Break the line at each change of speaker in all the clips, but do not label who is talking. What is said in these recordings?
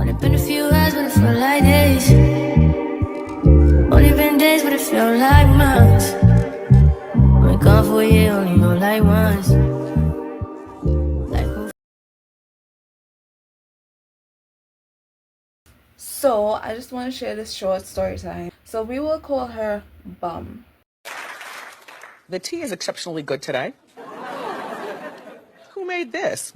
Only been a few hours, but it felt like days. Only been days, but it felt like months. Been gone for a year, only know like once.
So I just want to share this short story time. So we will call her Bum.
The tea is exceptionally good today. Who made this?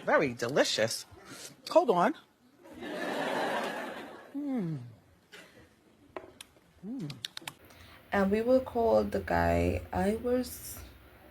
Very delicious. Hold on.
And we will call the guy I was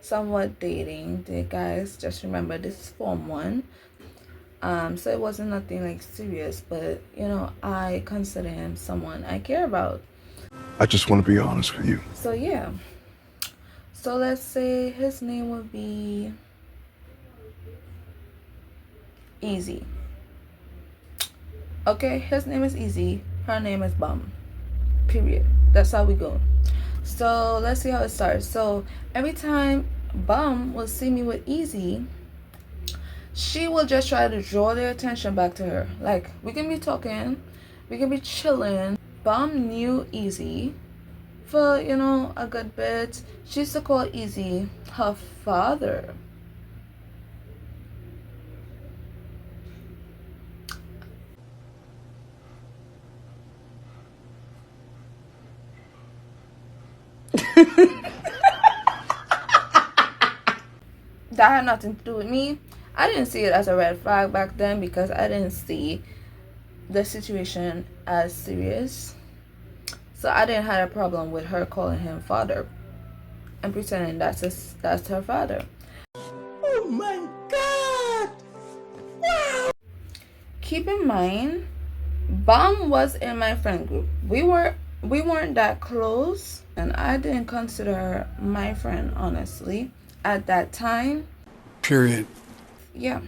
somewhat dating. The guys, just remember this is Form 1. So it wasn't nothing like serious, but you know, I consider him someone I care about.
I just want to be honest with you.
So yeah. So let's say his name would be Easy. Okay, his name is Easy. Her name is Bum. Period. That's how we go. So let's see how it starts. So every time Bum will see me with Easy, she will just try to draw their attention back to her. Like, we can be talking, we can be chilling. Bum knew Easy for, you know, a good bit. She used to call Easy her father. That had nothing to do with me. I didn't see it as a red flag back then because I didn't see the situation as serious. So I didn't have a problem with her calling him father and pretending that's her father.
Oh my God! Wow!
Keep in mind, Bum was in my friend group. We weren't that close, and I didn't consider her my friend, honestly, at that time.
Period.
Yeah.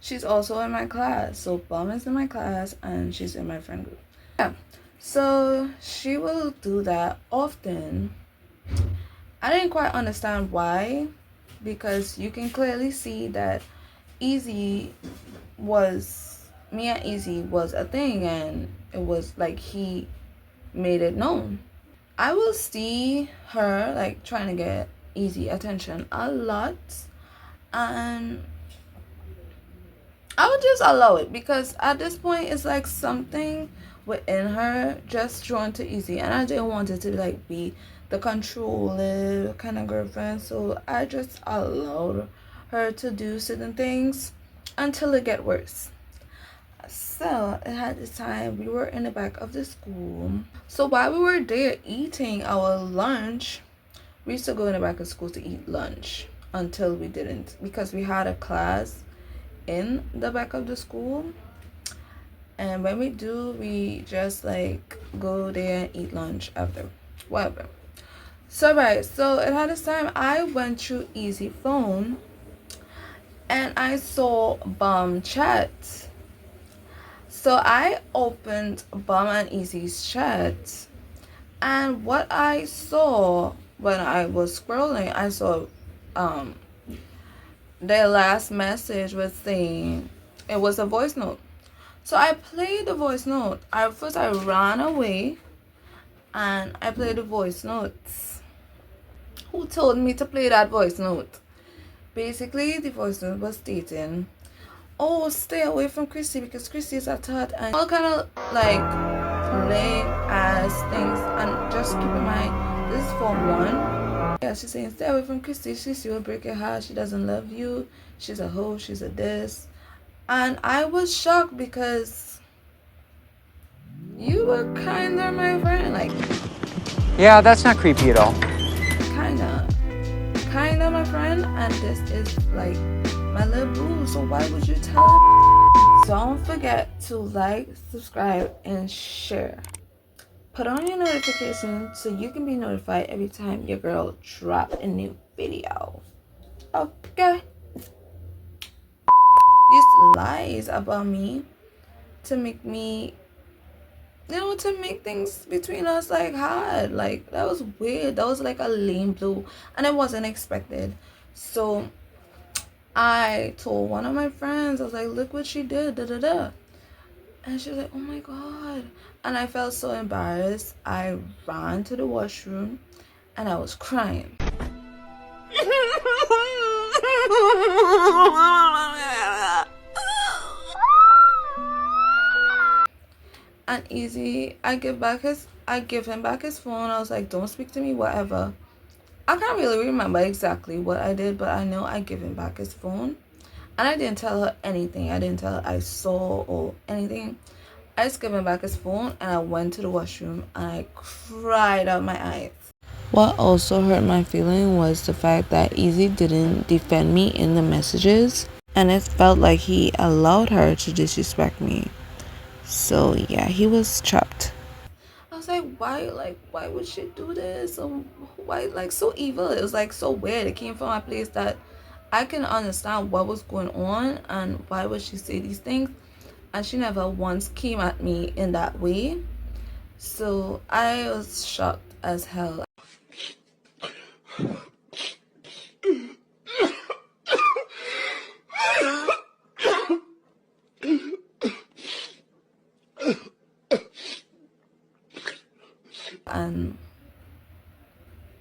She's also in my class. So Bum is in my class and she's in my friend group. Yeah. So she will do that often. I didn't quite understand why, because you can clearly see that me and Easy was a thing, and it was like he made it known. I will see her like trying to get Easy attention a lot, and I would just allow it because at this point it's like something within her just drawn to Easy, and I didn't want it to like be the controlling kind of girlfriend, so I just allowed her to do certain things until it get worse. So it had this time we were in the back of the school. So while we were there eating our lunch, we used to go in the back of school to eat lunch until we didn't, because we had a class in the back of the school, and when we do, we just like go there and eat lunch after, whatever. So right, so it had this time I went through Easy phone and I saw Bum chat. So I opened Bum and Easy's chat, and what I saw when I was scrolling, I saw their last message was saying it was a voice note. So I played the voice note. First I ran away and I played the voice notes. Who told me to play that voice note? Basically, the voice note was stating, oh, stay away from Christy because Christy is a thought, and all kind of like lame ass things. And just keep in mind, this is Form 1. Yeah, she's saying stay away from Christy. She will break your heart. She doesn't love you. She's a hoe. She's a this. And I was shocked because you were kinda my friend. Like,
yeah, that's not creepy at all.
Kinda my friend. And this is like my little boo. So why would you tell her? Don't forget to like, subscribe, and share. Put on your notifications so you can be notified every time your girl drop a new video. Okay. These lies about me to make me, you know, to make things between us like hard. Like, that was weird. That was like a lame blow, and it wasn't expected. So I told one of my friends, I was like, look what she did, da da da. And she was like, oh my God. And I felt so embarrassed. I ran to the washroom and I was crying. And Easy, I give him back his phone. I was like, don't speak to me, whatever. I can't really remember exactly what I did, but I know I give him back his phone. And I didn't tell her anything. I didn't tell her I saw or anything. I just gave him back his phone and I went to the washroom and I cried out my eyes. What also hurt my feeling was the fact that Easy didn't defend me in the messages, and it felt like he allowed her to disrespect me. So yeah, he was trapped. I was why would she do this? Why, like, so evil? It was like so weird. It came from a place that I can understand what was going on and why would she say these things. And she never once came at me in that way. So I was shocked as hell. And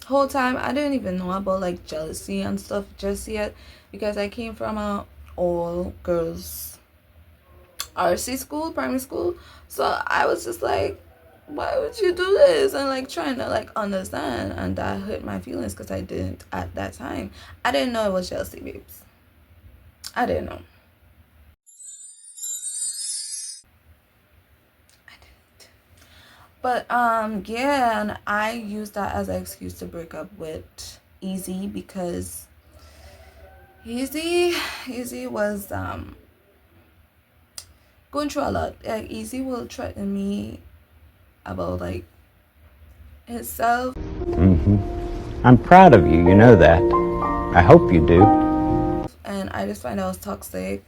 whole time I didn't even know about like jealousy and stuff just yet, because I came from a all girls RC school, primary school. So I was just like, why would you do this? And like trying to like understand, and that hurt my feelings because I didn't at that time. I didn't know it was jealousy, babes. I didn't know. But yeah, and I used that as an excuse to break up with Easy, because Easy was going through a lot. Like Easy will threaten me about like himself.
I'm proud of you, you know that. I hope you do.
And I just find I was toxic,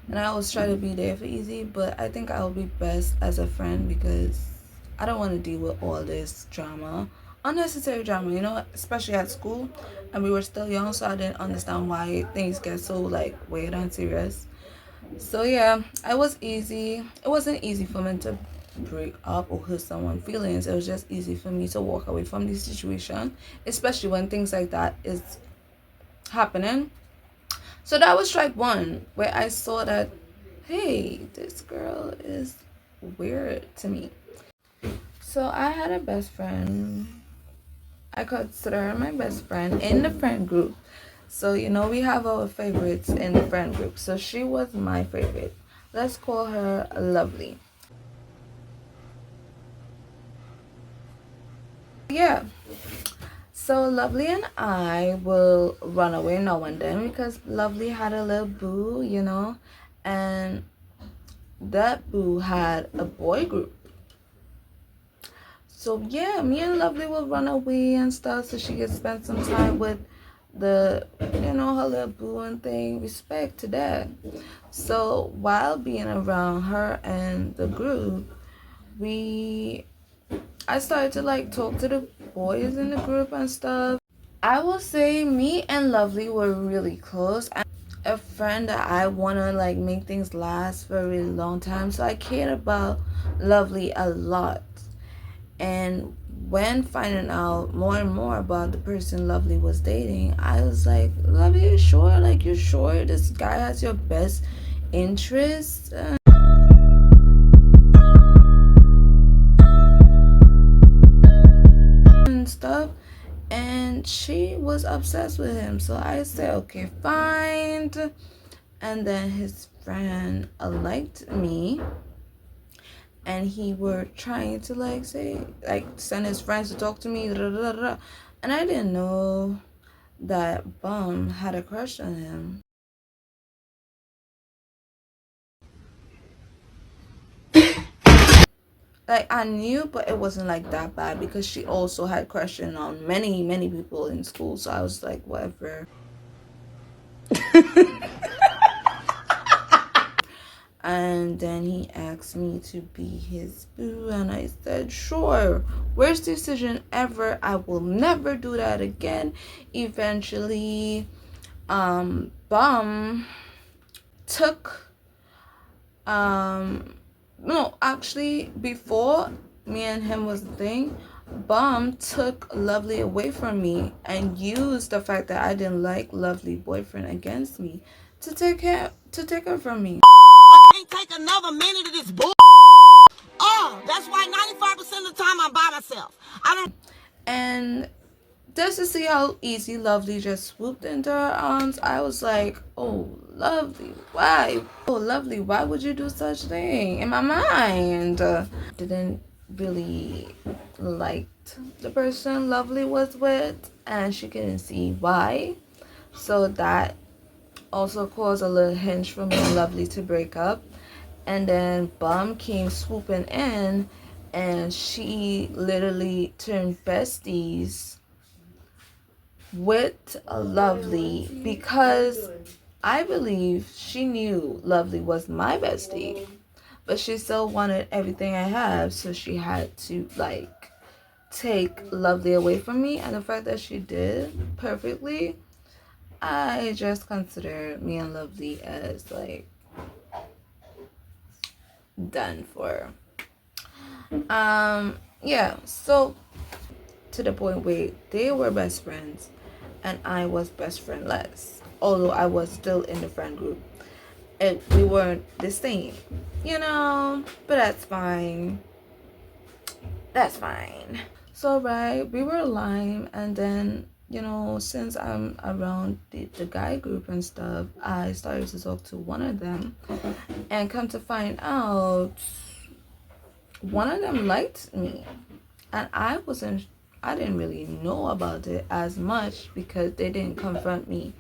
and I always try to be there for Easy, but I think I'll be best as a friend because I don't want to deal with all this drama, unnecessary drama, you know, especially at school. And we were still young, so I didn't understand why things get so like weird and serious. So yeah, it wasn't easy for me to break up or hurt someone's feelings. It was just easy for me to walk away from this situation, especially when things like that is happening. So that was strike one, where I saw that, hey, this girl is weird to me. So I had a best friend. I consider her my best friend in the friend group. So, you know, we have our favorites in the friend group. So she was my favorite. Let's call her Lovely. Yeah. So Lovely and I will run away now and then because Lovely had a little boo, you know, and that boo had a boy group. So yeah, me and Lovely will run away and stuff so she can spend some time with the, you know, her little boo and thing. Respect to that. So while being around her and the group, I started to like talk to the boys in the group and stuff. I will say me and Lovely were really close. And a friend that I want to like make things last for a really long time. So I cared about Lovely a lot. And when finding out more and more about the person Lovely was dating, I was like, Lovely, you sure? Like, you sure this guy has your best interest? And stuff. And she was obsessed with him. So I said, okay, fine. And then his friend liked me. And he were trying to like say, like send his friends to talk to me, and I didn't know that bum had a crush on him. Like I knew, but it wasn't like that bad because she also had crushing on many people in school. So I was like, whatever. And then he asked me to be his boo, and I said, sure. Worst decision ever. I will never do that again. Eventually, Bum took no, actually, before me and him was a thing, Bum took Lovely away from me and used the fact that I didn't like Lovely boyfriend against me to take her from me.
Can't take another minute of this bull. Oh, that's why 95% of the time I'm by myself. I don't.
And just to see how easy Lovely just swooped into her arms, I was like, oh, Lovely, why? Oh, Lovely, why would you do such thing? In my mind, didn't really like the person Lovely was with, and she couldn't see why. So that also caused a little hinge for me and Lovely to break up. And then Bum came swooping in, and she literally turned besties with Lovely because I believe she knew Lovely was my bestie, but she still wanted everything I have, so she had to like take Lovely away from me. And the fact that she did perfectly, I just consider me and Lovely as like done for. Yeah, so to the point where they were best friends and I was best friendless, although I was still in the friend group, and we weren't the same, but that's fine. So right, we were lime, and then since I'm around the guy group and stuff, I started to talk to one of them, and come to find out one of them liked me, and I didn't really know about it as much because they didn't confront me,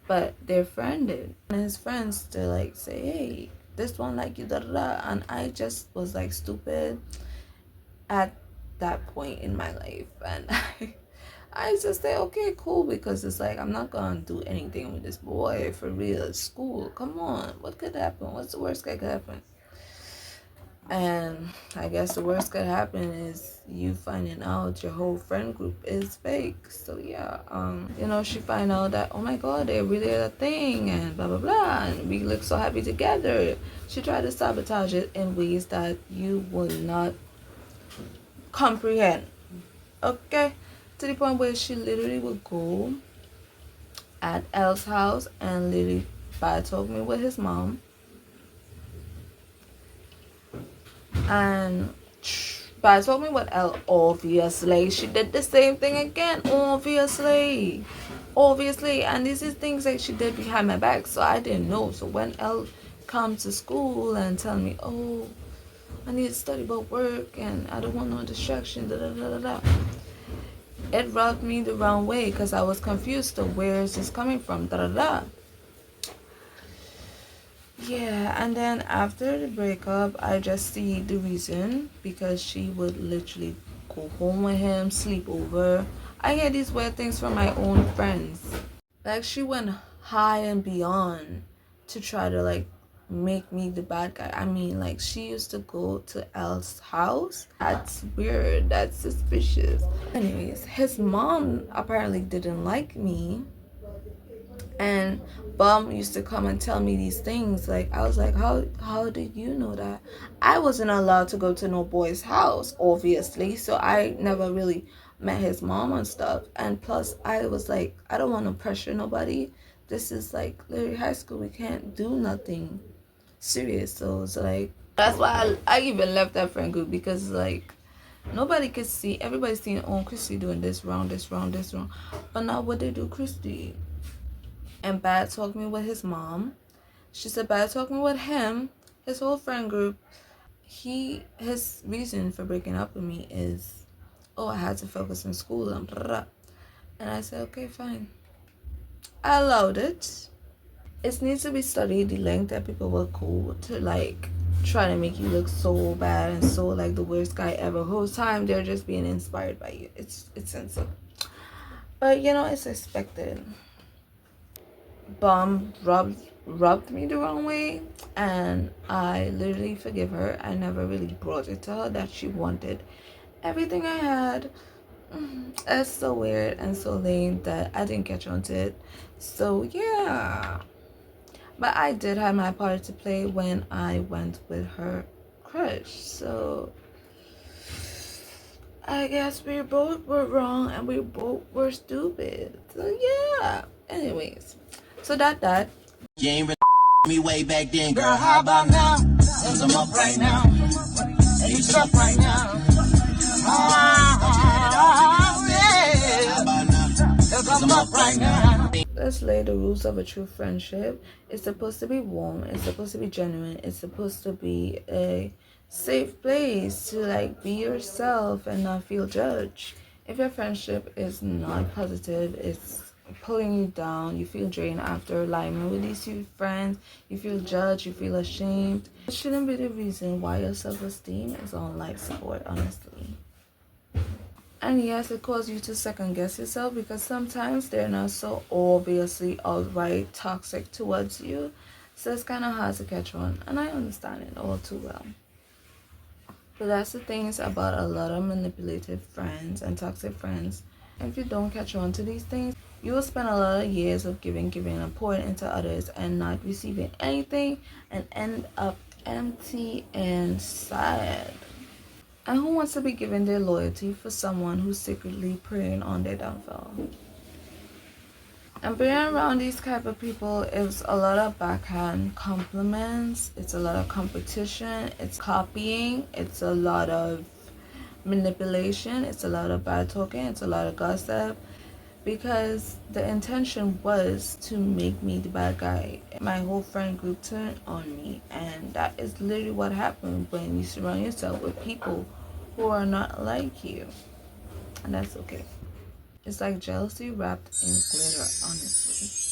but their friend did, and his friends still like say, hey, this one like you, da da da. And I just was like stupid at that point in my life, and I just say okay, cool, because it's like I'm not gonna do anything with this boy for real. It's school, come on, what could happen? What's the worst that could happen? And I guess the worst could happen is you finding out your whole friend group is fake. So yeah, she find out that, oh my god, they're really a thing and blah blah blah, and we look so happy together. She tried to sabotage it in ways that you would not comprehend. Okay, to the point where she literally would go at L's house and literally told me with his mom. And but told me what L, obviously she did the same thing again, obviously, and these are things that she did behind my back, so I didn't know. So when L comes to school and tell me, oh, I need to study about work and I don't want no distraction, da da da da da, it rubbed me the wrong way because I was confused to where is this coming from, da da da. Yeah, and then after the breakup, I just see the reason, because she would literally go home with him, sleep over. I hear these weird things from my own friends. Like, she went high and beyond to try to like make me the bad guy. I mean, like, she used to go to L's house. That's weird. That's suspicious. Anyways, his mom apparently didn't like me. And Bum used to come and tell me these things. Like, I was like, how did you know that? I wasn't allowed to go to no boy's house, obviously, so I never really met his mom and stuff. And plus, I was like, I don't want to pressure nobody. This is like literally high school. We can't do nothing serious. So it's like, that's why I even left that friend group, because like nobody could see. Everybody's seeing, oh, Christy doing this wrong, this wrong, this wrong. But now what they do, Christy? And bad talked me with his mom. She said bad talked me with him, his whole friend group. His reason for breaking up with me is, oh, I had to focus on school and blah, blah. And I said, okay, fine. I allowed it. It needs to be studied, the length that people will go to like try to make you look so bad and so like the worst guy ever. Whole time they're just being inspired by you. It's insane. But it's expected. Bum rubbed me the wrong way, and I literally forgive her. I never really brought it to her that she wanted everything I had, It's so weird and so lame that I didn't catch on to it. So yeah. But I did have my part to play when I went with her crush. So I guess we both were wrong and we both were stupid. So yeah. Anyways. So that.
You ain't me way back then, girl. How about now? Cause I'm up right now. And you stuck right now. Oh, yeah. How about now? Cause I'm up right now.
Let's lay the rules of a true friendship. It's supposed to be warm. It's supposed to be genuine. It's supposed to be a safe place to like be yourself and not feel judged. If your friendship is not positive, it's pulling you down, you feel drained after alignment with these two friends, you feel judged, you feel ashamed, it shouldn't be the reason why your self-esteem is on life support, honestly. And yes, it causes you to second guess yourself because sometimes they're not so obviously outright toxic towards you, so it's kind of hard to catch on, and I understand it all too well. But that's the things about a lot of manipulative friends and toxic friends. If you don't catch on to these things, you will spend a lot of years of giving and pouring into others and not receiving anything and end up empty and sad. And who wants to be given their loyalty for someone who's secretly preying on their downfall? And being around these type of people is a lot of backhand compliments, it's a lot of competition, it's copying, it's a lot of manipulation, it's a lot of bad talking, it's a lot of gossip, because the intention was to make me the bad guy. My whole friend group turned on me, and that is literally what happened when you surround yourself with people who are not like you, and that's okay. It's like jealousy wrapped in glitter, honestly.